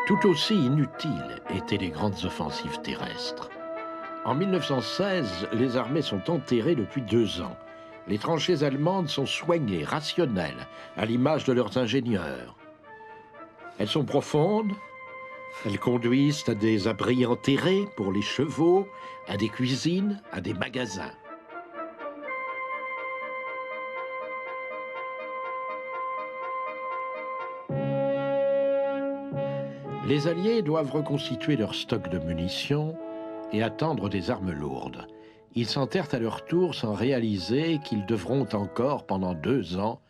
Tout aussi inutiles étaient les grandes offensives terrestres. En 1916, les armées sont enterrées depuis 2 ans. Les tranchées allemandes sont soignées, rationnelles, à l'image de leurs ingénieurs. Elles sont profondes, elles conduisent à des abris enterrés pour les chevaux, à des cuisines, à des magasins. Les Alliés doivent reconstituer leur stock de munitions et attendre des armes lourdes. Ils s'enterrent à leur tour sans réaliser qu'ils devront encore, pendant 2 ans,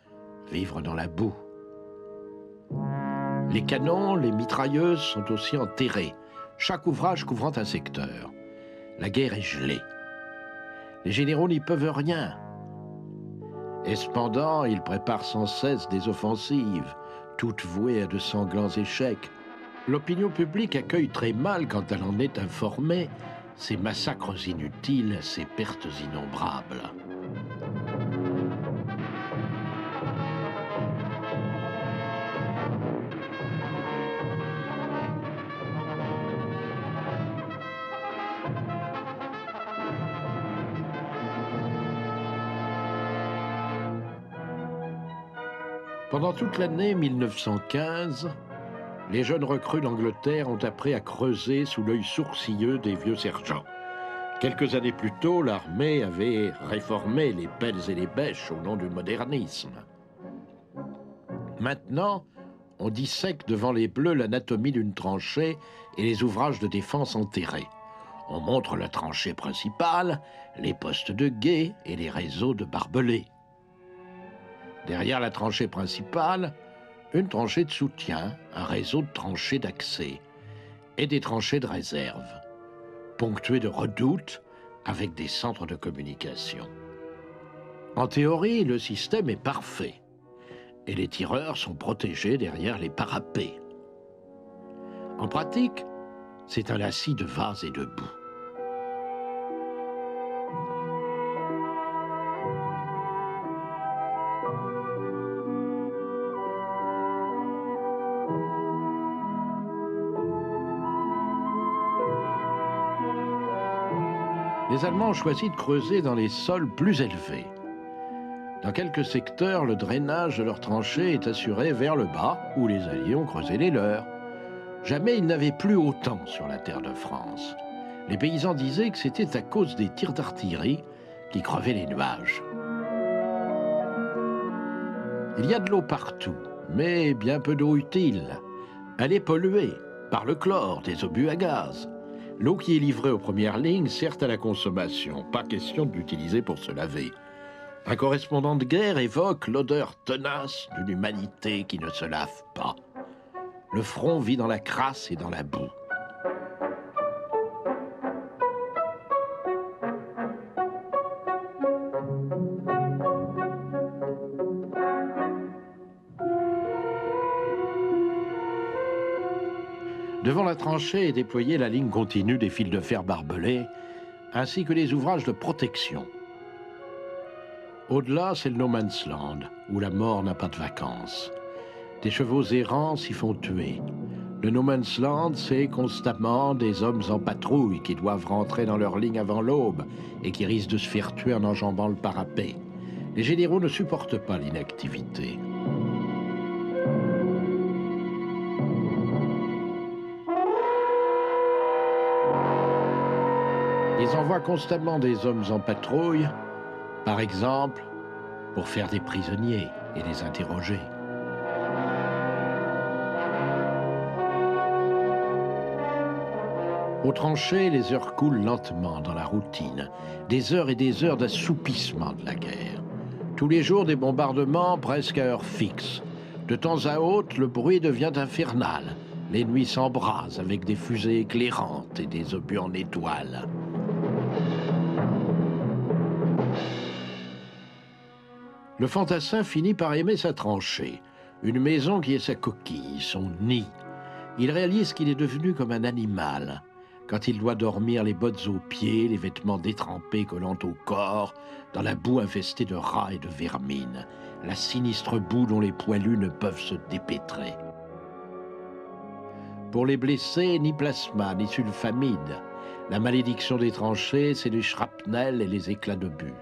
vivre dans la boue. Les canons, les mitrailleuses sont aussi enterrés, chaque ouvrage couvrant un secteur. La guerre est gelée. Les généraux n'y peuvent rien. Et cependant, ils préparent sans cesse des offensives, toutes vouées à de sanglants échecs. L'opinion publique accueille très mal, quand elle en est informée, ces massacres inutiles, ces pertes innombrables. Pendant toute l'année 1915, les jeunes recrues d'Angleterre ont appris à creuser sous l'œil sourcilleux des vieux sergents. Quelques années plus tôt, l'armée avait réformé les pelles et les bêches au nom du modernisme. Maintenant, on dissèque devant les Bleus l'anatomie d'une tranchée et les ouvrages de défense enterrés. On montre la tranchée principale, les postes de guet et les réseaux de barbelés. Derrière la tranchée principale, une tranchée de soutien, un réseau de tranchées d'accès et des tranchées de réserve, ponctuées de redoutes avec des centres de communication. En théorie, le système est parfait et les tireurs sont protégés derrière les parapets. En pratique, c'est un lacis de vase et de boue. Les Allemands ont choisi de creuser dans les sols plus élevés. Dans quelques secteurs, le drainage de leurs tranchées est assuré vers le bas, où les Alliés ont creusé les leurs. Jamais ils n'avaient plu autant sur la terre de France. Les paysans disaient que c'était à cause des tirs d'artillerie qui crevaient les nuages. Il y a de l'eau partout, mais bien peu d'eau utile. Elle est polluée par le chlore des obus à gaz. L'eau qui est livrée aux premières lignes sert à la consommation, pas question de l'utiliser pour se laver. Un correspondant de guerre évoque l'odeur tenace d'une humanité qui ne se lave pas. Le front vit dans la crasse et dans la boue. Devant la tranchée est déployée la ligne continue des fils de fer barbelés, ainsi que les ouvrages de protection. Au-delà, c'est le no man's land, où la mort n'a pas de vacances. Des chevaux errants s'y font tuer. Le no man's land, c'est constamment des hommes en patrouille qui doivent rentrer dans leur ligne avant l'aube et qui risquent de se faire tuer en enjambant le parapet. Les généraux ne supportent pas l'inactivité. Ils envoient constamment des hommes en patrouille, par exemple, pour faire des prisonniers et les interroger. Aux tranchées, les heures coulent lentement dans la routine, des heures et des heures d'assoupissement de la guerre. Tous les jours, des bombardements presque à heure fixe. De temps à autre, le bruit devient infernal. Les nuits s'embrasent avec des fusées éclairantes et des obus en étoiles. Le fantassin finit par aimer sa tranchée, une maison qui est sa coquille, son nid. Il réalise qu'il est devenu comme un animal. Quand il doit dormir les bottes aux pieds, les vêtements détrempés collant au corps, dans la boue infestée de rats et de vermine, la sinistre boue dont les poilus ne peuvent se dépêtrer. Pour les blessés, ni plasma, ni sulfamide. La malédiction des tranchées, c'est les shrapnels et les éclats d'obus.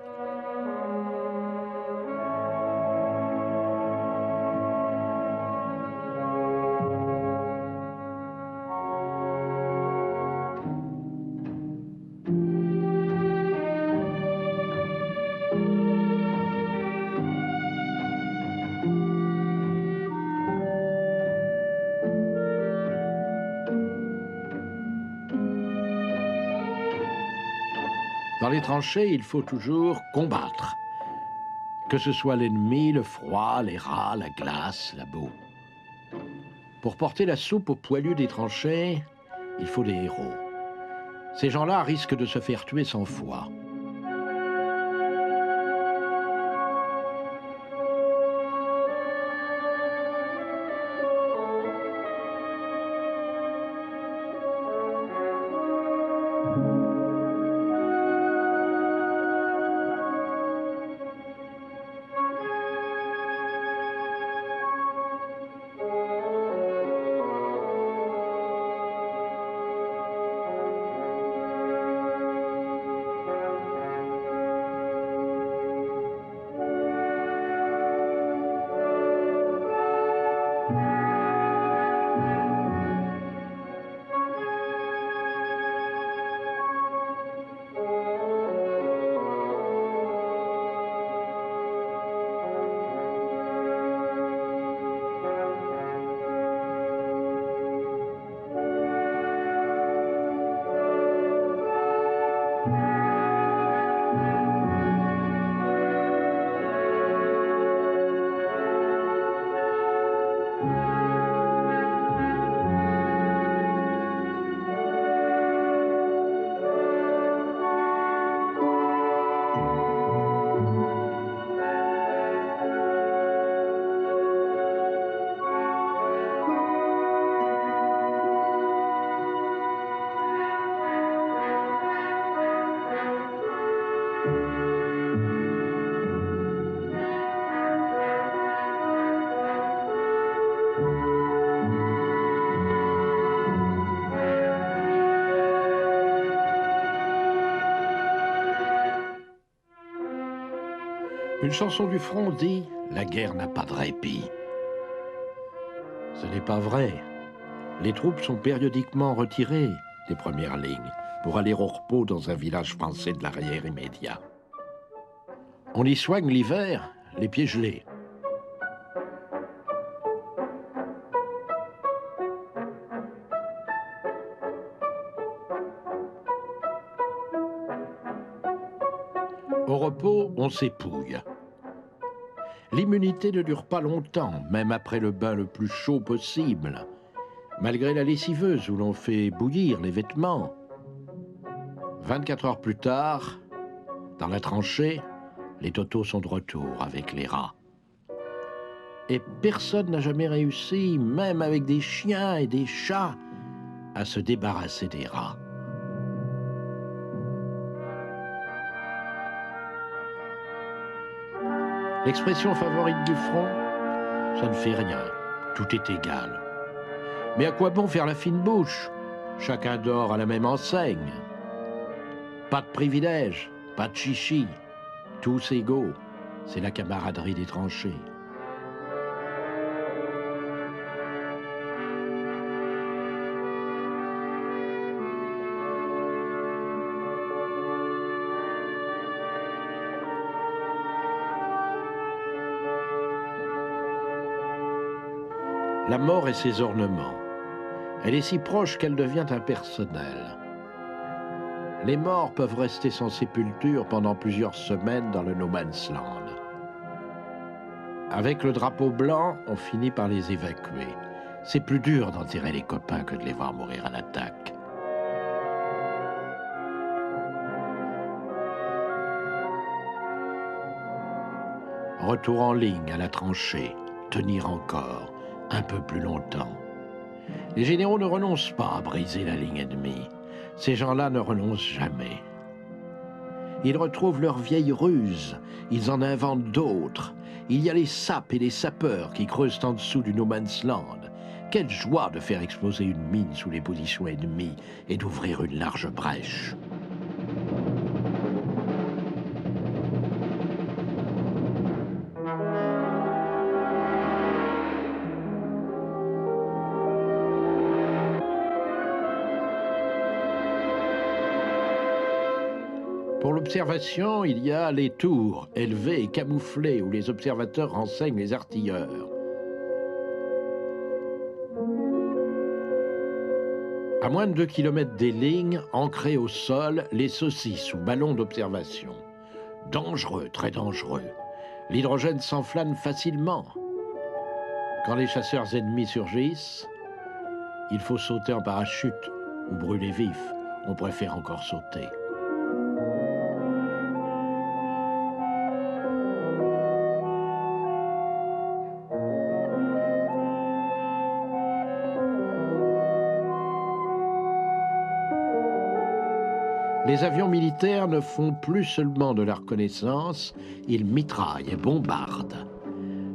Dans les tranchées, il faut toujours combattre. Que ce soit l'ennemi, le froid, les rats, la glace, la boue. Pour porter la soupe aux poilus des tranchées, il faut des héros. Ces gens-là risquent de se faire tuer 100 fois. Une chanson du front dit « La guerre n'a pas de répit ». Ce n'est pas vrai. Les troupes sont périodiquement retirées des premières lignes pour aller au repos dans un village français de l'arrière immédiat. On y soigne l'hiver, les pieds gelés. Au repos, on s'épouille. L'immunité ne dure pas longtemps, même après le bain le plus chaud possible, malgré la lessiveuse où l'on fait bouillir les vêtements. 24 heures plus tard, dans la tranchée, les totos sont de retour avec les rats. Et personne n'a jamais réussi, même avec des chiens et des chats, à se débarrasser des rats. L'expression favorite du front, ça ne fait rien, tout est égal. Mais à quoi bon faire la fine bouche? Chacun dort à la même enseigne. Pas de privilèges, pas de chichi, tous égaux, c'est la camaraderie des tranchées. La mort et ses ornements. Elle est si proche qu'elle devient impersonnelle. Les morts peuvent rester sans sépulture pendant plusieurs semaines dans le No Man's Land. Avec le drapeau blanc, on finit par les évacuer. C'est plus dur d'enterrer les copains que de les voir mourir à l'attaque. Retour en ligne à la tranchée, tenir encore un peu plus longtemps. Les généraux ne renoncent pas à briser la ligne ennemie. Ces gens-là ne renoncent jamais. Ils retrouvent leurs vieilles ruses, ils en inventent d'autres. Il y a les sapes et les sapeurs qui creusent en dessous du No Man's Land, Quelle joie de faire exploser une mine sous les positions ennemies et d'ouvrir une large brèche. Pour l'observation, il y a les tours, élevées et camouflées, où les observateurs renseignent les artilleurs. À moins de 2 km des lignes, ancrées au sol, les saucisses ou ballons d'observation. Dangereux, très dangereux. L'hydrogène s'enflamme facilement. Quand les chasseurs ennemis surgissent, il faut sauter en parachute ou brûler vif. On préfère encore sauter. Les avions militaires ne font plus seulement de la reconnaissance, ils mitraillent et bombardent.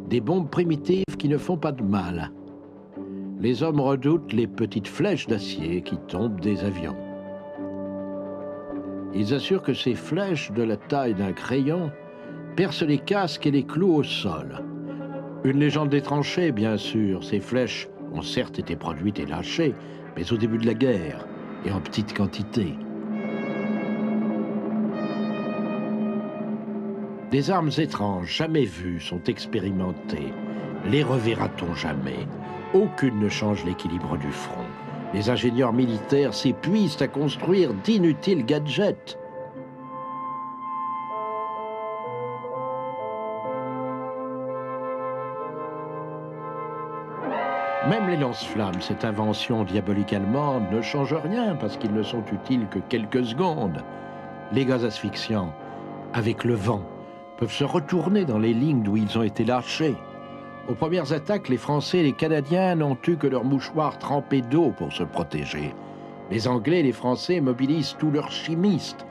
Des bombes primitives qui ne font pas de mal. Les hommes redoutent les petites flèches d'acier qui tombent des avions. Ils assurent que ces flèches de la taille d'un crayon percent les casques et les clouent au sol. Une légende des tranchées, bien sûr. Ces flèches ont certes été produites et lâchées, mais au début de la guerre et en petite quantité. Des armes étranges, jamais vues, sont expérimentées. Les reverra-t-on jamais? Aucune ne change l'équilibre du front. Les ingénieurs militaires s'épuisent à construire d'inutiles gadgets. Même les lance-flammes, cette invention diabolique allemande, ne change rien parce qu'ils ne sont utiles que quelques secondes. Les gaz asphyxiants, avec le vent, peuvent se retourner dans les lignes d'où ils ont été lâchés. Aux premières attaques, les Français et les Canadiens n'ont eu que leurs mouchoirs trempés d'eau pour se protéger. Les Anglais et les Français mobilisent tous leurs chimistes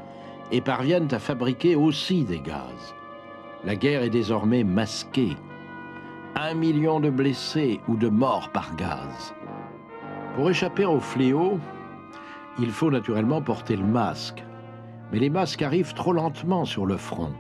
et parviennent à fabriquer aussi des gaz. La guerre est désormais masquée. 1 million de blessés ou de morts par gaz. Pour échapper au fléau, il faut naturellement porter le masque. Mais les masques arrivent trop lentement sur le front.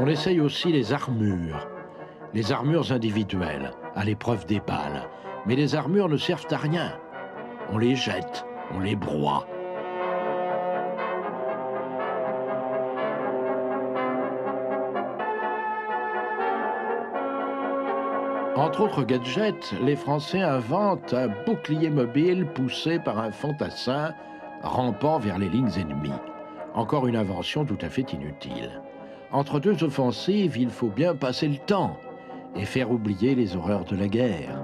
On essaye aussi les armures individuelles, à l'épreuve des balles. Mais les armures ne servent à rien. On les jette, on les broie. Entre autres gadgets, les Français inventent un bouclier mobile poussé par un fantassin rampant vers les lignes ennemies. Encore une invention tout à fait inutile. Entre deux offensives, il faut bien passer le temps et faire oublier les horreurs de la guerre.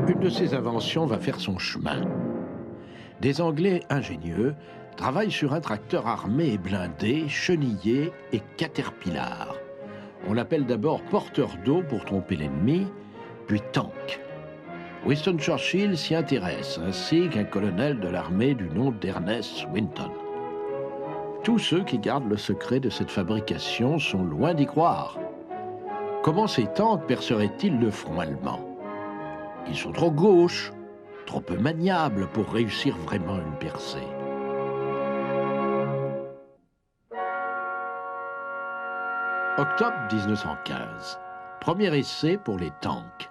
Une de ces inventions va faire son chemin. Des Anglais ingénieux travaillent sur un tracteur armé et blindé, chenillé et caterpillar. On l'appelle d'abord porteur d'eau pour tromper l'ennemi, puis tank. Winston Churchill s'y intéresse, ainsi qu'un colonel de l'armée du nom d'Ernest Swinton. Tous ceux qui gardent le secret de cette fabrication sont loin d'y croire. Comment ces tanks perceraient-ils le front allemand? Ils sont trop gauches, trop peu maniables pour réussir vraiment une percée. Octobre 1915. Premier essai pour les tanks.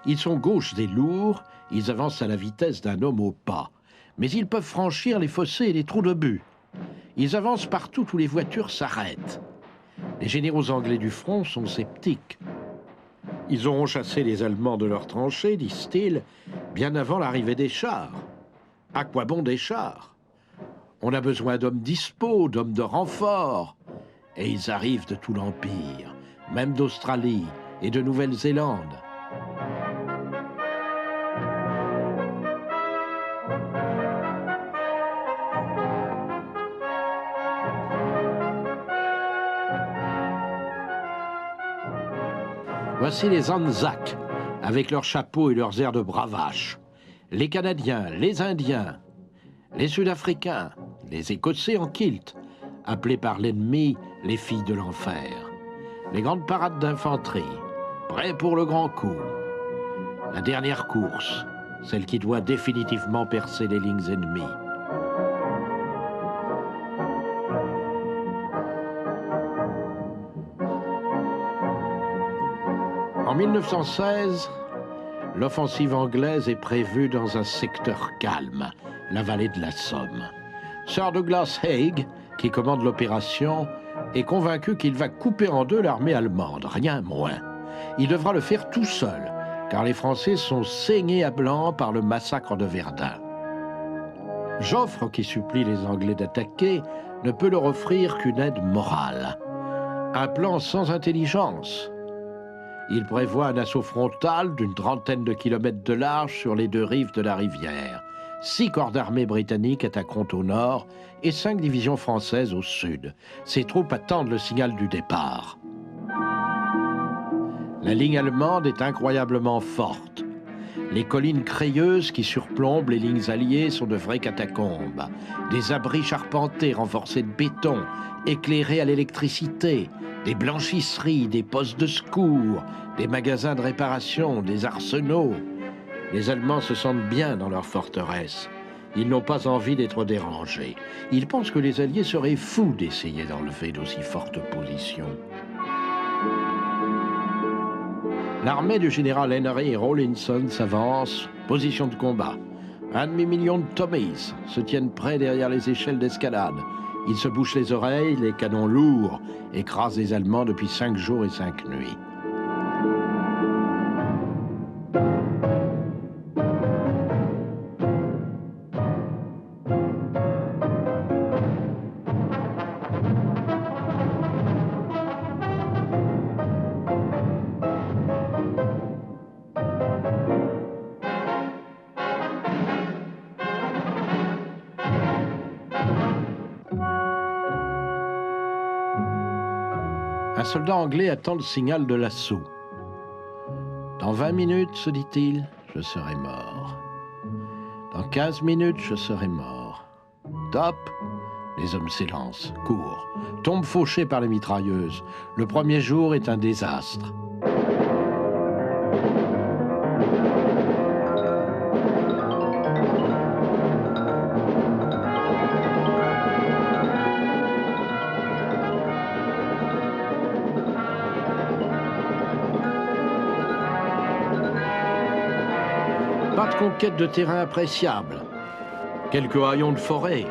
Ils sont gauches et lourds, ils avancent à la vitesse d'un homme au pas. Mais ils peuvent franchir les fossés et les trous de but. Ils avancent partout où les voitures s'arrêtent. Les généraux anglais du front sont sceptiques. Ils auront chassé les Allemands de leurs tranchées, disent-ils, bien avant l'arrivée des chars. À quoi bon des chars? On a besoin d'hommes dispos, d'hommes de renfort. Et ils arrivent de tout l'Empire, même d'Australie et de Nouvelle-Zélande. Voici les Anzacs, avec leurs chapeaux et leurs airs de bravache. Les Canadiens, les Indiens, les Sud-Africains, les Écossais en kilt, appelés par l'ennemi les filles de l'enfer. Les grandes parades d'infanterie, prêts pour le grand coup. La dernière course, celle qui doit définitivement percer les lignes ennemies. En 1916, l'offensive anglaise est prévue dans un secteur calme, la vallée de la Somme. Sir Douglas Haig, qui commande l'opération, est convaincu qu'il va couper en deux l'armée allemande, rien moins. Il devra le faire tout seul, car les Français sont saignés à blanc par le massacre de Verdun. Joffre, qui supplie les Anglais d'attaquer, ne peut leur offrir qu'une aide morale. Un plan sans intelligence. Il prévoit un assaut frontal d'une trentaine de kilomètres de large sur les deux rives de la rivière. 6 corps d'armée britanniques attaqueront au nord et 5 divisions françaises au sud. Ces troupes attendent le signal du départ. La ligne allemande est incroyablement forte. Les collines crayeuses qui surplombent les lignes alliées sont de vraies catacombes. Des abris charpentés renforcés de béton, éclairés à l'électricité, des blanchisseries, des postes de secours, des magasins de réparation, des arsenaux. Les Allemands se sentent bien dans leur forteresse. Ils n'ont pas envie d'être dérangés. Ils pensent que les Alliés seraient fous d'essayer d'enlever d'aussi fortes positions. L'armée du général Henry Rawlinson s'avance, position de combat. 1,5 million de Tommies se tiennent près derrière les échelles d'escalade. Ils se bouchent les oreilles, les canons lourds écrasent les Allemands depuis 5 jours et 5 nuits. Un soldat anglais attend le signal de l'assaut. Dans 20 minutes, se dit-il, je serai mort. Dans 15 minutes, je serai mort. Top! Les hommes s'élancent, courent, tombent fauchés par les mitrailleuses. Le premier jour est un désastre. Pas de conquête de terrain appréciable. Quelques haillons de forêt.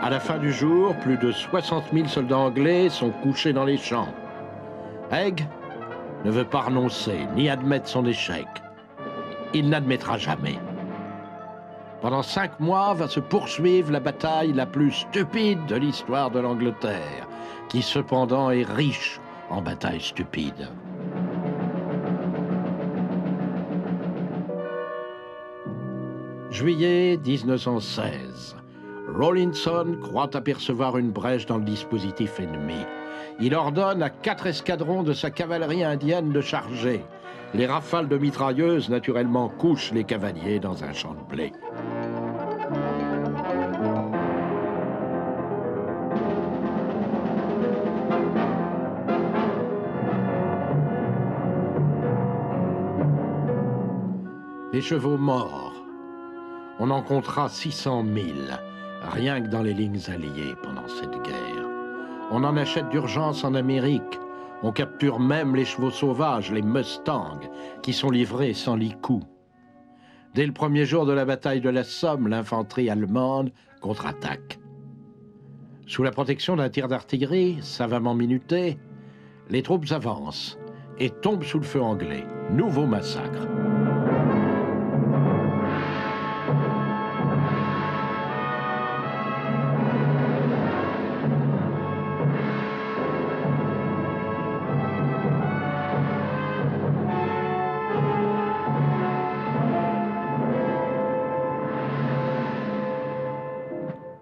À la fin du jour, plus de 60 000 soldats anglais sont couchés dans les champs. Haig ne veut pas renoncer, ni admettre son échec. Il n'admettra jamais. Pendant 5 mois va se poursuivre la bataille la plus stupide de l'histoire de l'Angleterre, qui cependant est riche en batailles stupides. Juillet 1916. Rawlinson croit apercevoir une brèche dans le dispositif ennemi. Il ordonne à 4 escadrons de sa cavalerie indienne de charger. Les rafales de mitrailleuses, naturellement, couchent les cavaliers dans un champ de blé. Les chevaux morts. On en comptera 600 000, rien que dans les lignes alliées pendant cette guerre. On en achète d'urgence en Amérique. On capture même les chevaux sauvages, les Mustangs, qui sont livrés sans licou. Dès le premier jour de la bataille de la Somme, l'infanterie allemande contre-attaque. Sous la protection d'un tir d'artillerie savamment minuté, les troupes avancent et tombe sous le feu anglais. Nouveau massacre.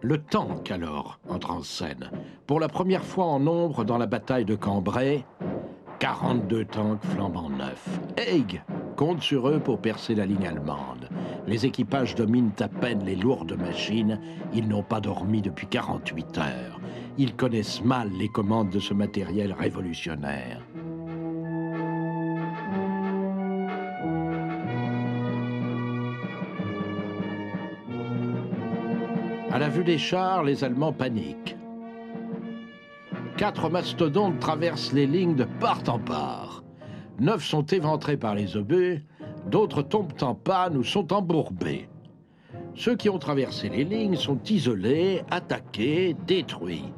Le tank, alors, entre en scène. Pour la première fois en nombre dans la bataille de Cambrai, 42 tanks flambant neufs. Haig compte sur eux pour percer la ligne allemande. Les équipages dominent à peine les lourdes machines. Ils n'ont pas dormi depuis 48 heures. Ils connaissent mal les commandes de ce matériel révolutionnaire. À la vue des chars, les Allemands paniquent. 4 mastodontes traversent les lignes de part en part. 9 sont éventrés par les obus, d'autres tombent en panne ou sont embourbés. Ceux qui ont traversé les lignes sont isolés, attaqués, détruits.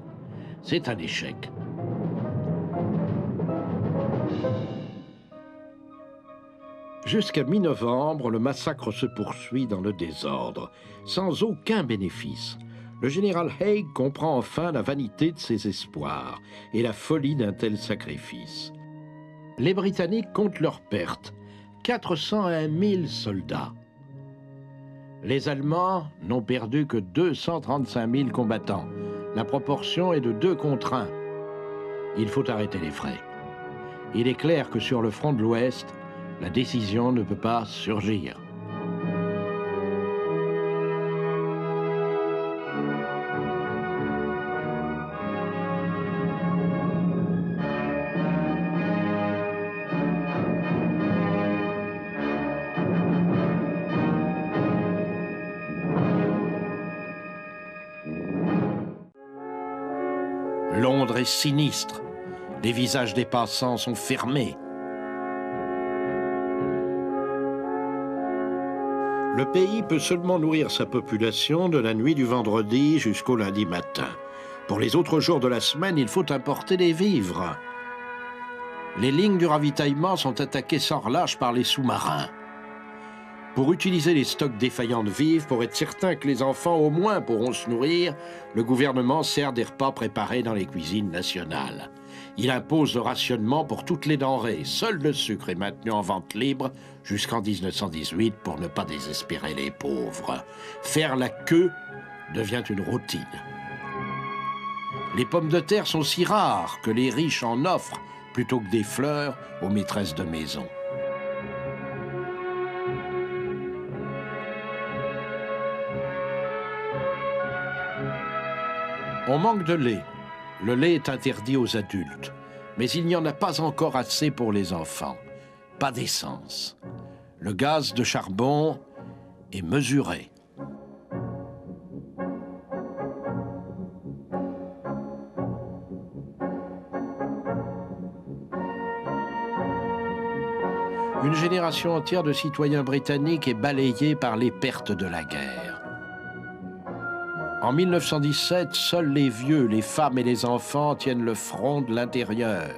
C'est un échec. Jusqu'à mi-novembre, le massacre se poursuit dans le désordre, sans aucun bénéfice. Le général Haig comprend enfin la vanité de ses espoirs et la folie d'un tel sacrifice. Les Britanniques comptent leurs pertes, 401 000 soldats. Les Allemands n'ont perdu que 235 000 combattants. La proportion est de 2 contre 1. Il faut arrêter les frais. Il est clair que sur le front de l'Ouest, la décision ne peut pas surgir. Londres est sinistre. Les visages des passants sont fermés. Le pays peut seulement nourrir sa population de la nuit du vendredi jusqu'au lundi matin. Pour les autres jours de la semaine, il faut importer des vivres. Les lignes du ravitaillement sont attaquées sans relâche par les sous-marins. Pour utiliser les stocks défaillants de vivres, pour être certain que les enfants au moins pourront se nourrir, le gouvernement sert des repas préparés dans les cuisines nationales. Il impose le rationnement pour toutes les denrées. Seul le sucre est maintenu en vente libre jusqu'en 1918 pour ne pas désespérer les pauvres. Faire la queue devient une routine. Les pommes de terre sont si rares que les riches en offrent plutôt que des fleurs aux maîtresses de maison. On manque de lait. Le lait est interdit aux adultes. Mais il n'y en a pas encore assez pour les enfants. Pas d'essence. Le gaz de charbon est mesuré. Une génération entière de citoyens britanniques est balayée par les pertes de la guerre. En 1917, seuls les vieux, les femmes et les enfants tiennent le front de l'intérieur.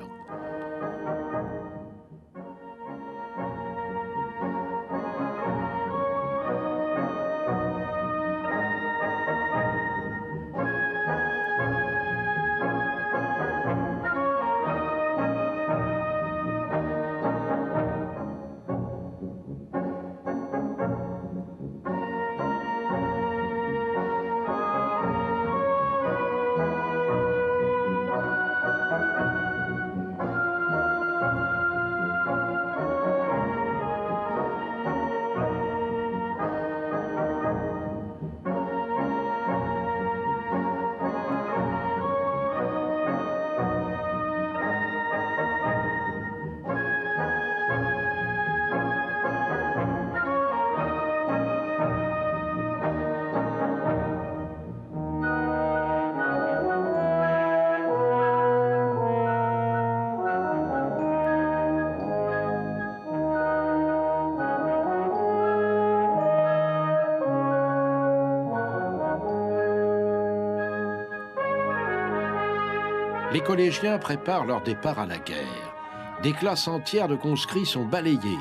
Les collégiens préparent leur départ à la guerre. Des classes entières de conscrits sont balayées.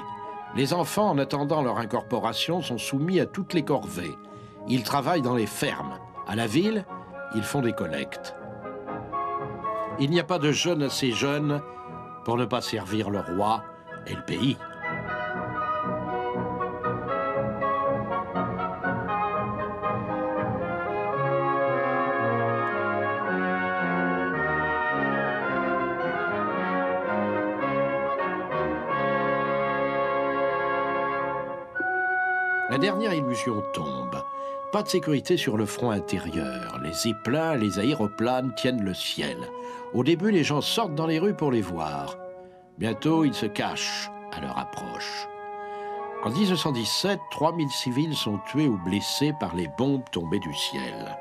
Les enfants, en attendant leur incorporation, sont soumis à toutes les corvées. Ils travaillent dans les fermes. À la ville, ils font des collectes. Il n'y a pas de jeunes assez jeunes pour ne pas servir le roi et le pays. La dernière illusion tombe. Pas de sécurité sur le front intérieur. Les zeppelins, les aéroplanes tiennent le ciel. Au début, les gens sortent dans les rues pour les voir. Bientôt, ils se cachent à leur approche. En 1917, 3000 civils sont tués ou blessés par les bombes tombées du ciel.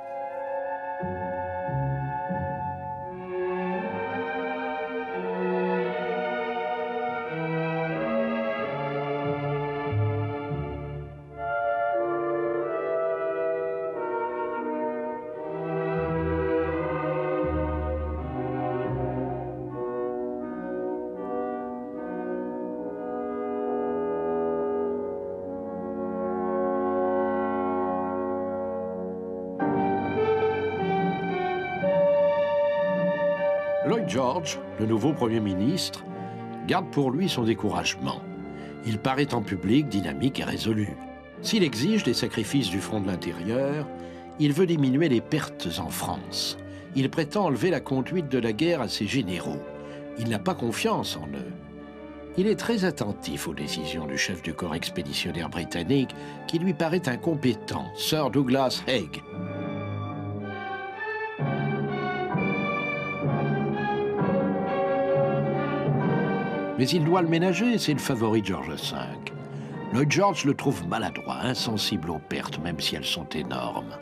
Lloyd George, le nouveau Premier ministre, garde pour lui son découragement. Il paraît en public dynamique et résolu. S'il exige des sacrifices du front de l'intérieur, il veut diminuer les pertes en France. Il prétend enlever la conduite de la guerre à ses généraux. Il n'a pas confiance en eux. Il est très attentif aux décisions du chef du corps expéditionnaire britannique qui lui paraît incompétent, Sir Douglas Haig. Mais il doit le ménager, c'est le favori de George V. Lloyd George le trouve maladroit, insensible aux pertes, même si elles sont énormes.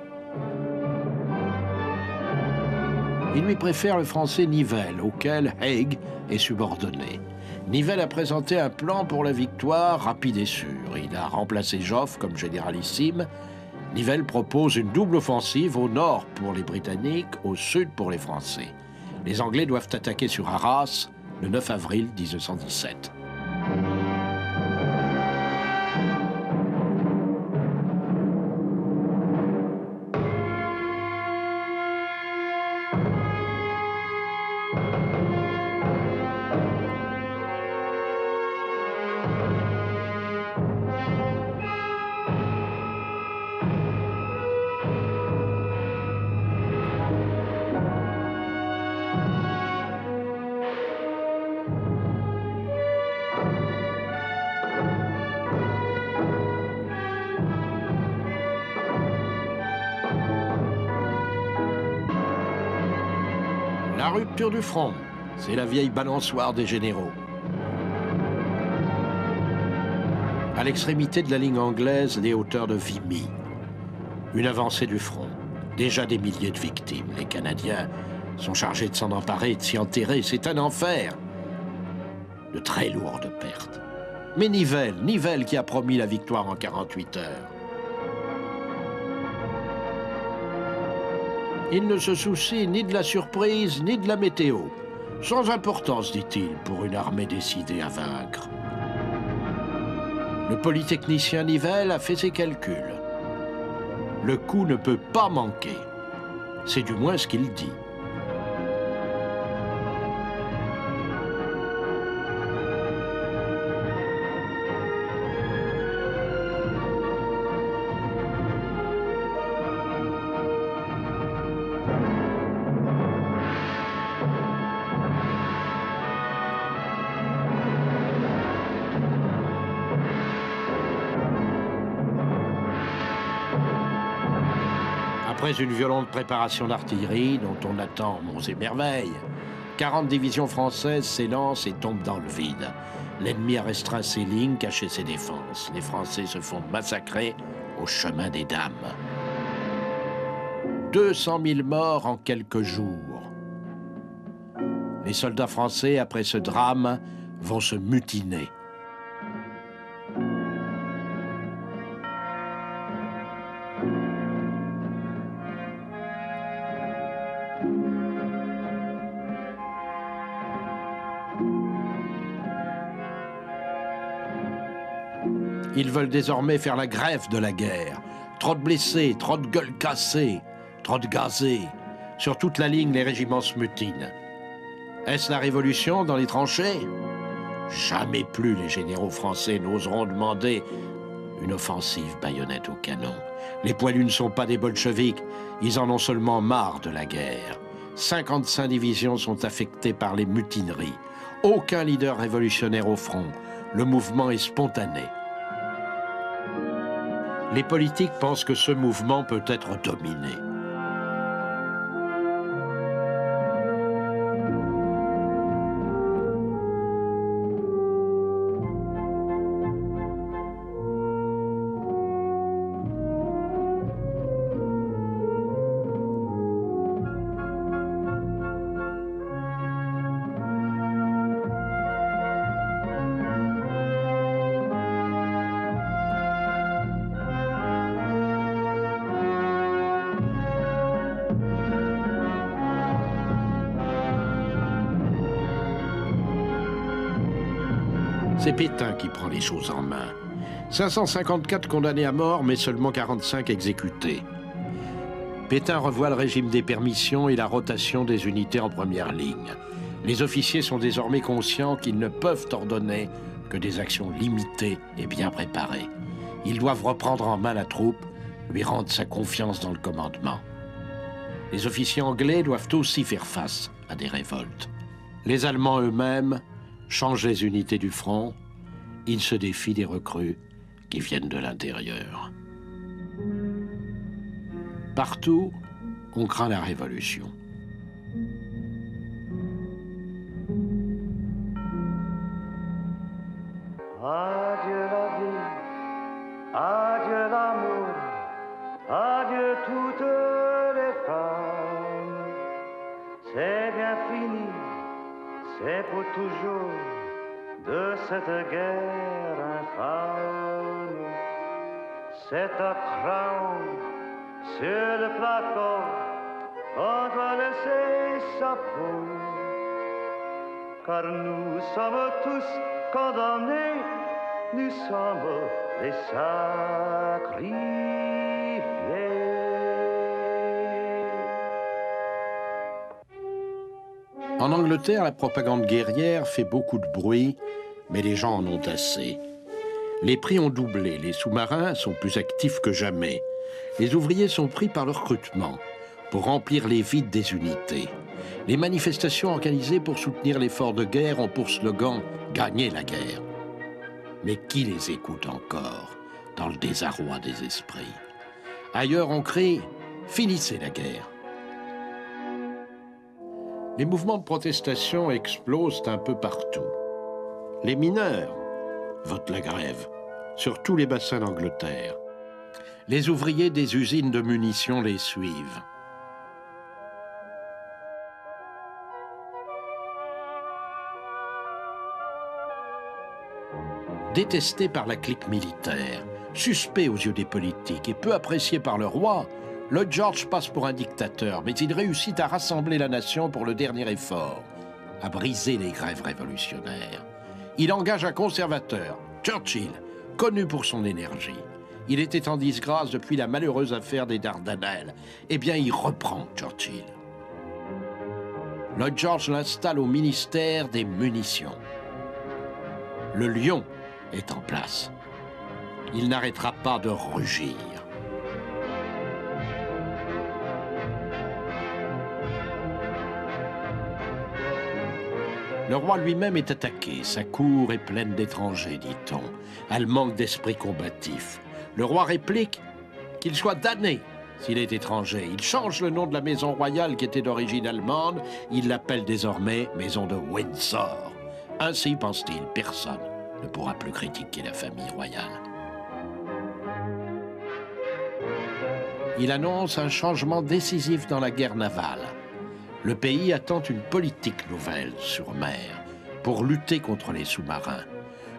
Il lui préfère le français Nivelle, auquel Haig est subordonné. Nivelle a présenté un plan pour la victoire rapide et sûr. Il a remplacé Joffre comme généralissime. Nivelle propose une double offensive au nord pour les Britanniques, au sud pour les Français. Les Anglais doivent attaquer sur Arras le 9 avril 1917. La rupture du front, c'est la vieille balançoire des généraux. À l'extrémité de la ligne anglaise, les hauteurs de Vimy. Une avancée du front. Déjà des milliers de victimes. Les Canadiens sont chargés de s'en emparer et de s'y enterrer. C'est un enfer. De très lourdes pertes. Mais Nivelle qui a promis la victoire en 48 heures. Il ne se soucie ni de la surprise, ni de la météo. Sans importance, dit-il, pour une armée décidée à vaincre. Le polytechnicien Nivelle a fait ses calculs. Le coup ne peut pas manquer. C'est du moins ce qu'il dit. Après une violente préparation d'artillerie dont on attend monts et merveilles, 40 divisions françaises s'élancent et tombent dans le vide. L'ennemi a restreint ses lignes, caché ses défenses. Les Français se font massacrer au chemin des Dames. 200 000 morts en quelques jours. Les soldats français, après ce drame, vont se mutiner. Ils veulent désormais faire la grève de la guerre. Trop de blessés, trop de gueules cassées, trop de gazés. Sur toute la ligne, les régiments se mutinent. Est-ce la révolution dans les tranchées? Jamais plus les généraux français n'oseront demander une offensive baïonnette au canon. Les poilus ne sont pas des bolcheviks, ils en ont seulement marre de la guerre. 55 divisions sont affectées par les mutineries. Aucun leader révolutionnaire au front. Le mouvement est spontané. Les politiques pensent que ce mouvement peut être dominé. C'est Pétain qui prend les choses en main. 554 condamnés à mort, mais seulement 45 exécutés. Pétain revoit le régime des permissions et la rotation des unités en première ligne. Les officiers sont désormais conscients qu'ils ne peuvent ordonner que des actions limitées et bien préparées. Ils doivent reprendre en main la troupe, lui rendre sa confiance dans le commandement. Les officiers anglais doivent aussi faire face à des révoltes. Les Allemands eux-mêmes changent les unités du front, ils se défient des recrues qui viennent de l'intérieur. Partout, on craint la révolution. Adieu la vie, adieu l'amour, adieu toutes les femmes. C'est bien fini, c'est pour toujours de cette guerre infâme. C'est à Craon, sur le plateau, on doit laisser sa peau. Car nous sommes tous condamnés, nous sommes les sacrifiés. En Angleterre, la propagande guerrière fait beaucoup de bruit, mais les gens en ont assez. Les prix ont doublé, les sous-marins sont plus actifs que jamais. Les ouvriers sont pris par le recrutement pour remplir les vides des unités. Les manifestations organisées pour soutenir l'effort de guerre ont pour slogan « Gagner la guerre ». Mais qui les écoute encore dans le désarroi des esprits? Ailleurs, on crie « Finissez la guerre ». Les mouvements de protestation explosent un peu partout. Les mineurs votent la grève sur tous les bassins d'Angleterre. Les ouvriers des usines de munitions les suivent. Détesté par la clique militaire, suspect aux yeux des politiques et peu apprécié par le roi, Lloyd George passe pour un dictateur, mais il réussit à rassembler la nation pour le dernier effort, à briser les grèves révolutionnaires. Il engage un conservateur, Churchill, connu pour son énergie. Il était en disgrâce depuis la malheureuse affaire des Dardanelles. Eh bien, il reprend Churchill. Lloyd George l'installe au ministère des Munitions. Le lion est en place. Il n'arrêtera pas de rugir. Le roi lui-même est attaqué. Sa cour est pleine d'étrangers, dit-on. Elle manque d'esprit combatif. Le roi réplique qu'il soit damné s'il est étranger. Il change le nom de la maison royale qui était d'origine allemande. Il l'appelle désormais maison de Windsor. Ainsi, pense-t-il, personne ne pourra plus critiquer la famille royale. Il annonce un changement décisif dans la guerre navale. Le pays attend une politique nouvelle sur mer pour lutter contre les sous-marins.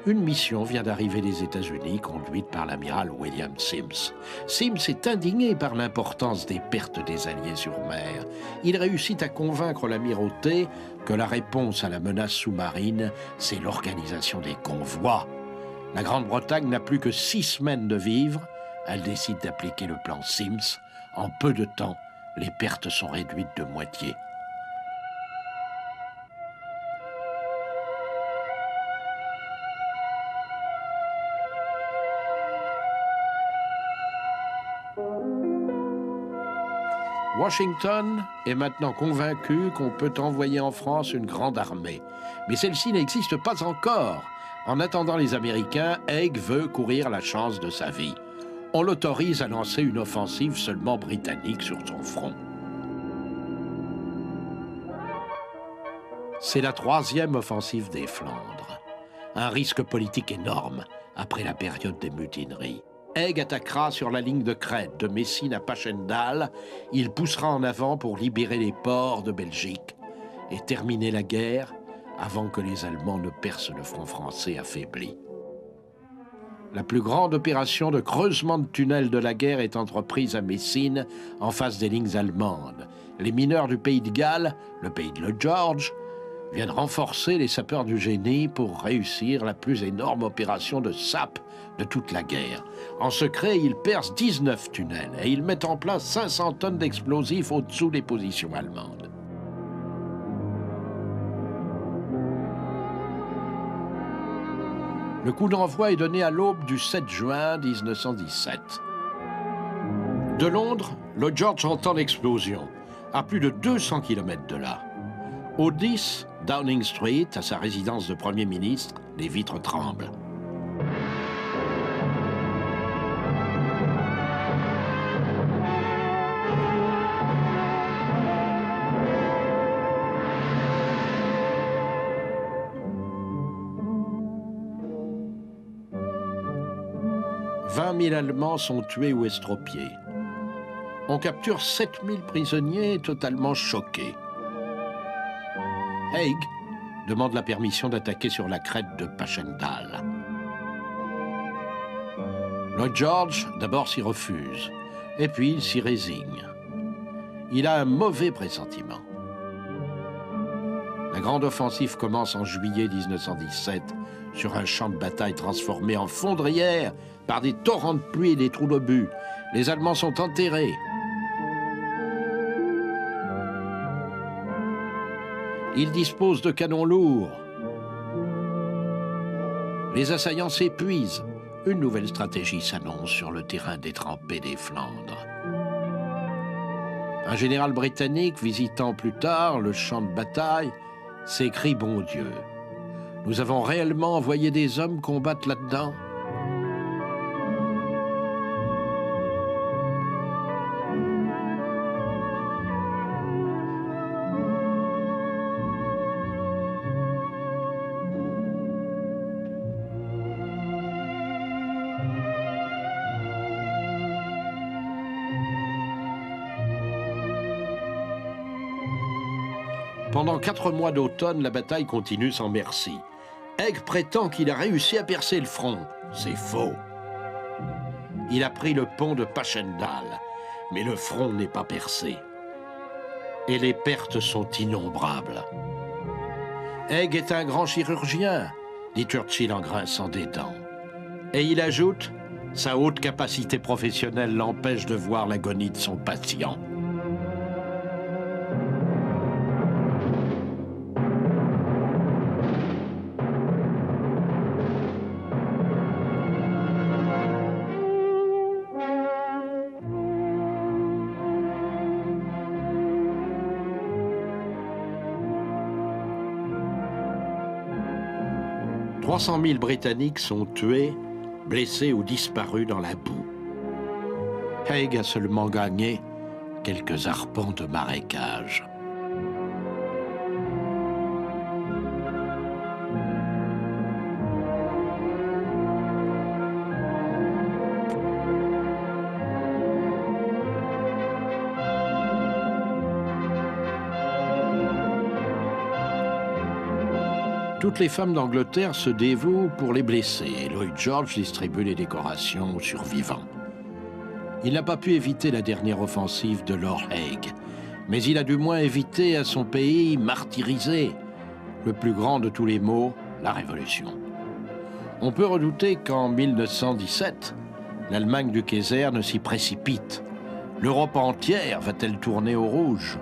Une mission vient d'arriver des États-Unis, conduite par l'amiral William Sims. Sims est indigné par l'importance des pertes des Alliés sur mer. Il réussit à convaincre l'amirauté que la réponse à la menace sous-marine, c'est l'organisation des convois. La Grande-Bretagne n'a plus que 6 semaines de vivres. Elle décide d'appliquer le plan Sims. En peu de temps, les pertes sont réduites de moitié. Washington est maintenant convaincu qu'on peut envoyer en France une grande armée. Mais celle-ci n'existe pas encore. En attendant les Américains, Haig veut courir la chance de sa vie. On l'autorise à lancer une offensive seulement britannique sur son front. C'est la 3e offensive des Flandres. Un risque politique énorme après la période des mutineries. Haig attaquera sur la ligne de crête de Messine à Passchendaele. Il poussera en avant pour libérer les ports de Belgique et terminer la guerre avant que les Allemands ne percent le front français affaibli. La plus grande opération de creusement de tunnels de la guerre est entreprise à Messine, en face des lignes allemandes. Les mineurs du pays de Galles, le pays de George, viennent renforcer les sapeurs du génie pour réussir la plus énorme opération de sape de toute la guerre. En secret, ils percent 19 tunnels et ils mettent en place 500 tonnes d'explosifs au-dessous des positions allemandes. Le coup d'envoi est donné à l'aube du 7 juin 1917. De Londres, le George entend l'explosion, à plus de 200 km de là. Au 10 Downing Street, à sa résidence de Premier ministre, les vitres tremblent. « 20 000 Allemands sont tués ou estropiés. On capture 7 000 prisonniers totalement choqués. Haig demande la permission d'attaquer sur la crête de Passchendaele. Lloyd George d'abord s'y refuse, et puis il s'y résigne. Il a un mauvais pressentiment. La grande offensive commence en juillet 1917 sur un champ de bataille transformé en fondrière par des torrents de pluie et des trous d'obus. Les Allemands sont enterrés. Ils disposent de canons lourds. Les assaillants s'épuisent. Une nouvelle stratégie s'annonce sur le terrain détrempé des Flandres. Un général britannique visitant plus tard le champ de bataille s'écrie « Bon Dieu, nous avons réellement envoyé des hommes combattre là-dedans ?» Pendant 4 mois d'automne, la bataille continue sans merci. Haig prétend qu'il a réussi à percer le front. C'est faux. Il a pris le pont de Passchendaele, mais le front n'est pas percé. Et les pertes sont innombrables. Haig est un grand chirurgien, dit Churchill en grinçant des dents. Et il ajoute, sa haute capacité professionnelle l'empêche de voir l'agonie de son patient. « 300 000 Britanniques sont tués, blessés ou disparus dans la boue. Haig a seulement gagné quelques arpents de marécage. Toutes les femmes d'Angleterre se dévouent pour les blessés et Lloyd George distribue les décorations aux survivants. Il n'a pas pu éviter la dernière offensive de Lord Haig, mais il a du moins évité à son pays martyrisé le plus grand de tous les maux, la Révolution. On peut redouter qu'en 1917, l'Allemagne du Kaiser ne s'y précipite. L'Europe entière va-t-elle tourner au rouge ?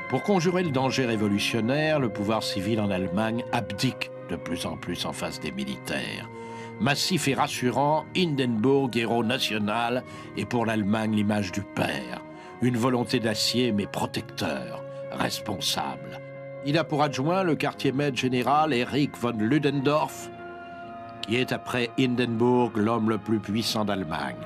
Pour conjurer le danger révolutionnaire, le pouvoir civil en Allemagne abdique de plus en plus en face des militaires. Massif et rassurant, Hindenburg, héros national, est pour l'Allemagne l'image du père. Une volonté d'acier mais protecteur, responsable. Il a pour adjoint le quartier-maître général Erich von Ludendorff, qui est après Hindenburg l'homme le plus puissant d'Allemagne.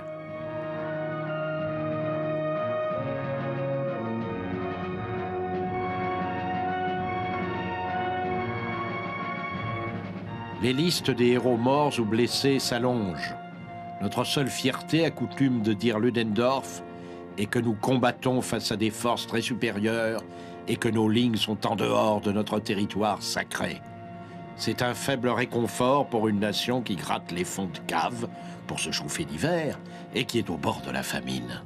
Les listes des héros morts ou blessés s'allongent. Notre seule fierté, a coutume de dire Ludendorff, est que nous combattons face à des forces très supérieures et que nos lignes sont en dehors de notre territoire sacré. C'est un faible réconfort pour une nation qui gratte les fonds de cave pour se chauffer l'hiver et qui est au bord de la famine.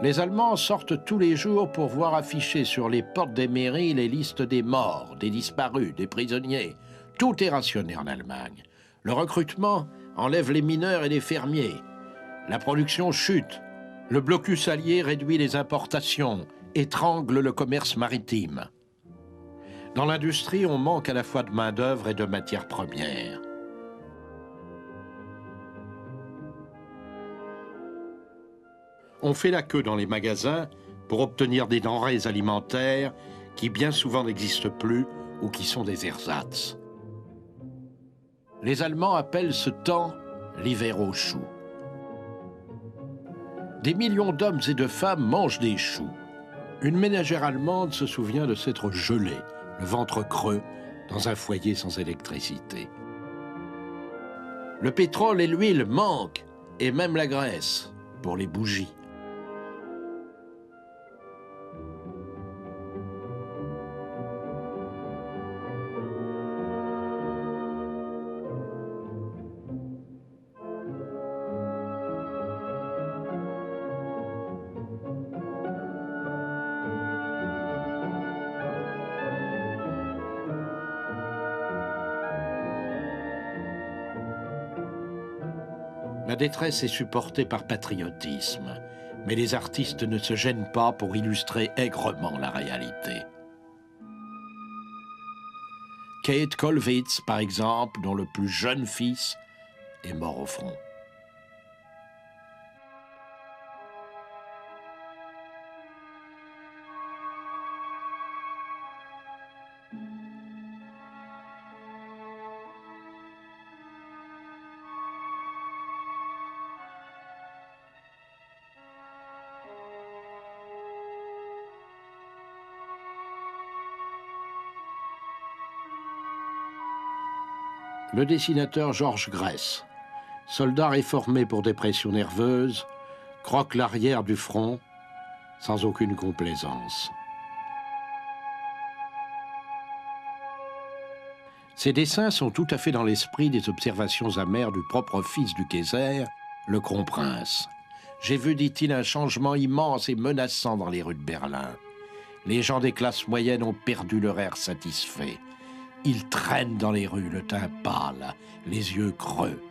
Les Allemands sortent tous les jours pour voir afficher sur les portes des mairies les listes des morts, des disparus, des prisonniers. Tout est rationné en Allemagne. Le recrutement enlève les mineurs et les fermiers. La production chute. Le blocus allié réduit les importations, étrangle le commerce maritime. Dans l'industrie, on manque à la fois de main-d'œuvre et de matières premières. On fait la queue dans les magasins pour obtenir des denrées alimentaires qui bien souvent n'existent plus ou qui sont des ersatz. Les Allemands appellent ce temps l'hiver aux choux. Des millions d'hommes et de femmes mangent des choux. Une ménagère allemande se souvient de s'être gelée, le ventre creux, dans un foyer sans électricité. Le pétrole et l'huile manquent, et même la graisse, pour les bougies. La détresse est supportée par patriotisme, mais les artistes ne se gênent pas pour illustrer aigrement la réalité. Kate Kollwitz, par exemple, dont le plus jeune fils est mort au front. Le dessinateur Georges Gress, soldat réformé pour dépression nerveuse, croque l'arrière du front sans aucune complaisance. Ces dessins sont tout à fait dans l'esprit des observations amères du propre fils du Kaiser, le Kronprinz. J'ai vu, dit-il, un changement immense et menaçant dans les rues de Berlin. Les gens des classes moyennes ont perdu leur air satisfait. Ils traînent dans les rues, le teint pâle, les yeux creux,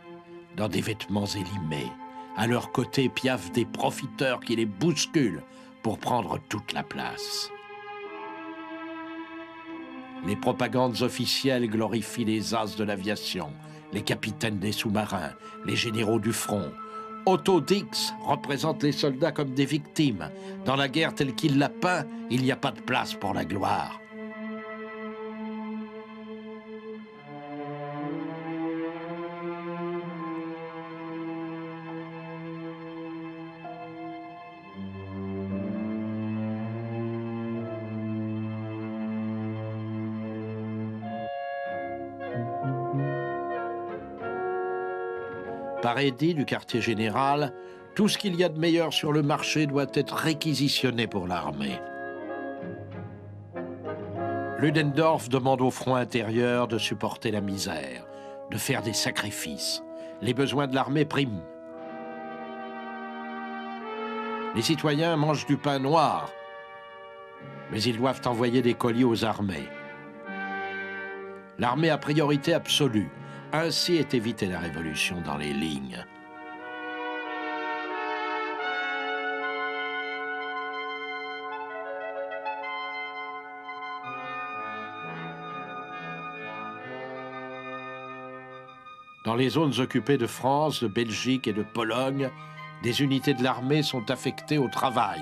dans des vêtements élimés. À leur côté piaffent des profiteurs qui les bousculent pour prendre toute la place. Les propagandes officielles glorifient les as de l'aviation, les capitaines des sous-marins, les généraux du front. Otto Dix représente les soldats comme des victimes. Dans la guerre telle qu'il l'a peint, il n'y a pas de place pour la gloire. Par édit du quartier général, tout ce qu'il y a de meilleur sur le marché doit être réquisitionné pour l'armée. Ludendorff demande au front intérieur de supporter la misère, de faire des sacrifices. Les besoins de l'armée priment. Les citoyens mangent du pain noir, mais ils doivent envoyer des colis aux armées. L'armée a priorité absolue. Ainsi est évitée la révolution dans les lignes. Dans les zones occupées de France, de Belgique et de Pologne, des unités de l'armée sont affectées au travail,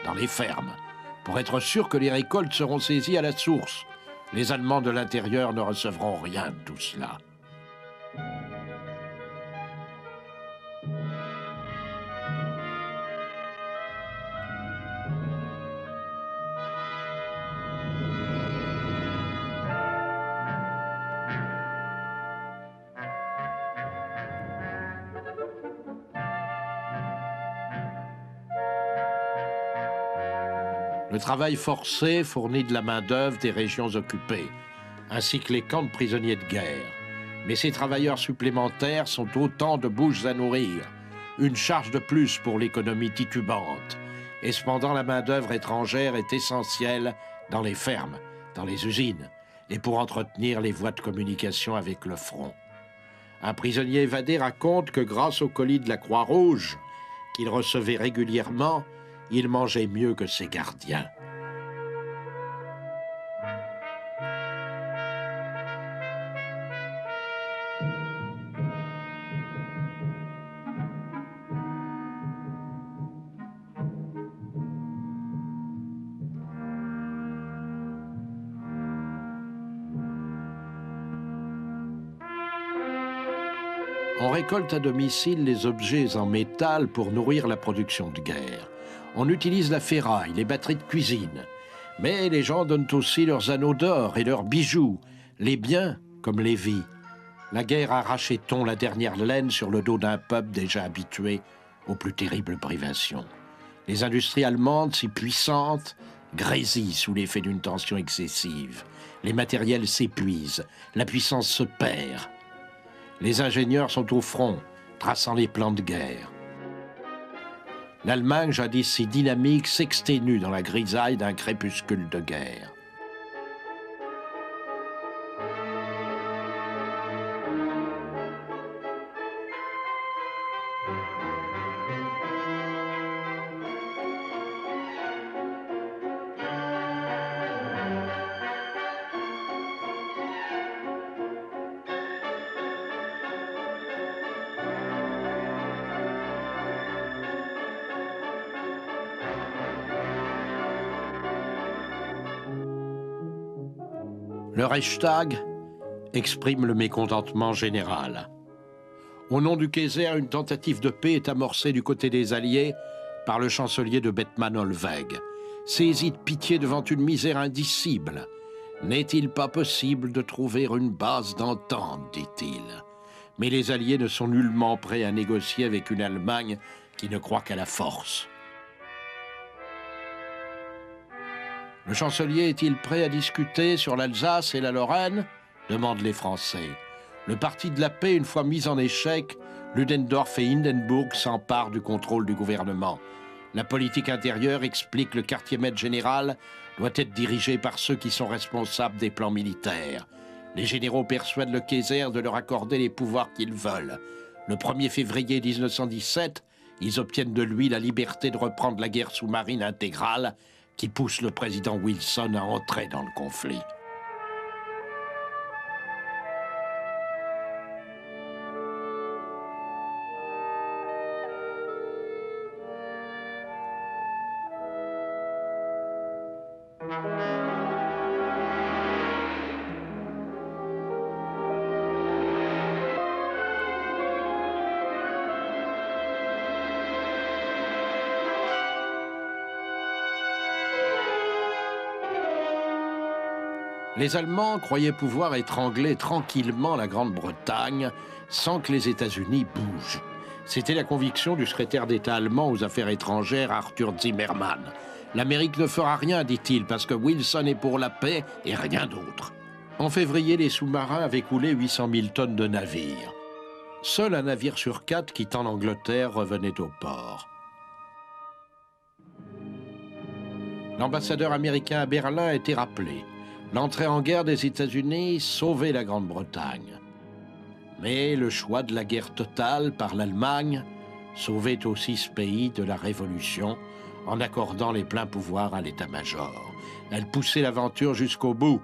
dans les fermes, pour être sûr que les récoltes seront saisies à la source. Les Allemands de l'intérieur ne recevront rien de tout cela. Le travail forcé fournit de la main-d'œuvre des régions occupées, ainsi que les camps de prisonniers de guerre. Mais ces travailleurs supplémentaires sont autant de bouches à nourrir, une charge de plus pour l'économie titubante. Et cependant, la main-d'œuvre étrangère est essentielle dans les fermes, dans les usines, et pour entretenir les voies de communication avec le front. Un prisonnier évadé raconte que grâce au colis de la Croix-Rouge, qu'il recevait régulièrement, il mangeait mieux que ses gardiens. On récolte à domicile les objets en métal pour nourrir la production de guerre. On utilise la ferraille, les batteries de cuisine. Mais les gens donnent aussi leurs anneaux d'or et leurs bijoux, les biens comme les vies. La guerre arrachait-on la dernière laine sur le dos d'un peuple déjà habitué aux plus terribles privations. Les industries allemandes, si puissantes, grésillent sous l'effet d'une tension excessive. Les matériels s'épuisent, la puissance se perd. Les ingénieurs sont au front, traçant les plans de guerre. L'Allemagne, jadis si dynamique, s'exténue dans la grisaille d'un crépuscule de guerre. Le Reichstag exprime le mécontentement général. Au nom du Kaiser, une tentative de paix est amorcée du côté des Alliés par le chancelier de Bethmann-Hollweg. Saisi de pitié devant une misère indicible, n'est-il pas possible de trouver une base d'entente, dit-il. Mais les Alliés ne sont nullement prêts à négocier avec une Allemagne qui ne croit qu'à la force. Le chancelier est-il prêt à discuter sur l'Alsace et la Lorraine ? Demandent les Français. Le parti de la paix, une fois mis en échec, Ludendorff et Hindenburg s'emparent du contrôle du gouvernement. La politique intérieure explique que le quartier-maître général doit être dirigé par ceux qui sont responsables des plans militaires. Les généraux persuadent le Kaiser de leur accorder les pouvoirs qu'ils veulent. Le 1er février 1917, ils obtiennent de lui la liberté de reprendre la guerre sous-marine intégrale qui pousse le président Wilson à entrer dans le conflit. Les Allemands croyaient pouvoir étrangler tranquillement la Grande-Bretagne sans que les États-Unis bougent. C'était la conviction du secrétaire d'État allemand aux affaires étrangères Arthur Zimmermann. L'Amérique ne fera rien, dit-il, parce que Wilson est pour la paix et rien d'autre. En février, les sous-marins avaient coulé 800 000 tonnes de navires. Seul un navire sur 4 quittant l'Angleterre revenait au port. L'ambassadeur américain à Berlin était rappelé. L'entrée en guerre des États-Unis sauvait la Grande-Bretagne. Mais le choix de la guerre totale par l'Allemagne sauvait aussi ce pays de la Révolution en accordant les pleins pouvoirs à l'état-major. Elle poussait l'aventure jusqu'au bout.